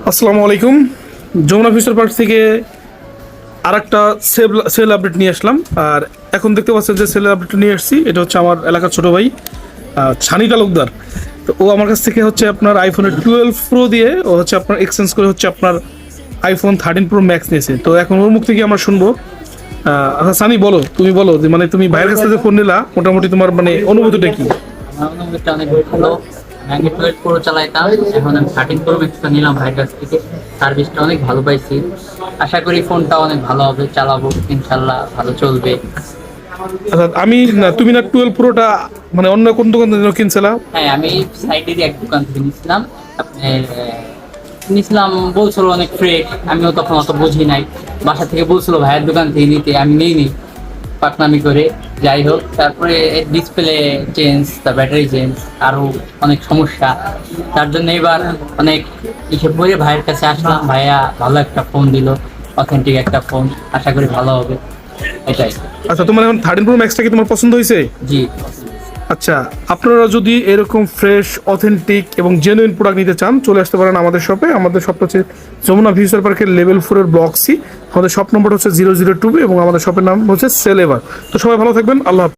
আসসালামু আলাইকুম। Jamuna future park থেকে আরেকটা সেল আপডেট নিয়ে আসলাম। আর এখন দেখতে পাচ্ছেন যে সেল আপডেট নিয়ে আসছি, এটা হচ্ছে আমার এলাকার ছোট ভাই ছানি তালুকদার। তো ও আমার কাছ থেকে হচ্ছে আপনার আইফোনের 12 প্রো দিয়ে ও হচ্ছে আপনার এক্সচেঞ্জ করে হচ্ছে আপনার আইফোন 13 প্রো ম্যাক্স নিয়েছে। তো এখন ওর মুখ থেকে আমরা শুনবো। আচ্ছা সানি, বলো, তুমি বলো যে মানে তুমি ভাইয়ের কাছ থেকে ফোন নিলা, মোটামুটি তোমার মানে অনুভূতিটা কি? আমার অনুভূতিটা অনেক ভালো। আগে 12 প্রো চালাইতাম, এখন আমি 13 প্রো ম্যাক্সটা নিলাম ভাইয়ের কাছ থেকে। সার্ভিসটা অনেক ভালো পাইছি। আশা করি ফোনটা অনেক ভালো হবে, চালাবো ইনশাল্লাহ, ভালো চলবে। আচ্ছা আমি না, তুমি না 12 প্রোটা মানে অন্য কোন দোকান থেকে কিনছিলা? হ্যাঁ, আমি সাইডেরই এক দোকান থেকে নিয়েছিলাম। আপনার নিয়েছিলাম, বলছিল অনেক ফ্রেশ, আমিও তখন অত বুঝি নাই। বাসা থেকে বলছিল ভাইয়ের দোকান থেকে নিতে, আমি নিইনি পাকনামি করে। যাই হোক, তারপরে ডিসপ্লে চেঞ্জ, তার ব্যাটারি চেঞ্জ, আরও অনেক সমস্যা। তার জন্য এবার অনেক হিসেব করে ভাইয়ের কাছে আসলাম। ভাইয়া ভালো একটা ফোন দিল, অথেন্টিক একটা ফোন। আশা করি ভালো হবে, এটাই। আচ্ছা, তোমার এখন 13 প্রো ম্যাক্সটা কি তোমার পছন্দ হয়েছে? জি। আচ্ছা, আপনারা যদি এরকম ফ্রেশ, অথেন্টিক এবং জেনুইন প্রোডাক্ট নিতে চান, চলে আসতে পারেন আমাদের শপে। আমাদের শপটা হচ্ছে যমুনা ফিউচার পার্কের লেভেল 4-এর ব্লক সি। আমাদের শপ নম্বর হচ্ছে 002 এবং আমাদের শপের নাম হচ্ছে সেল এভার। তো সবাই ভালো থাকবেন, আল্লাহ হাফেজ।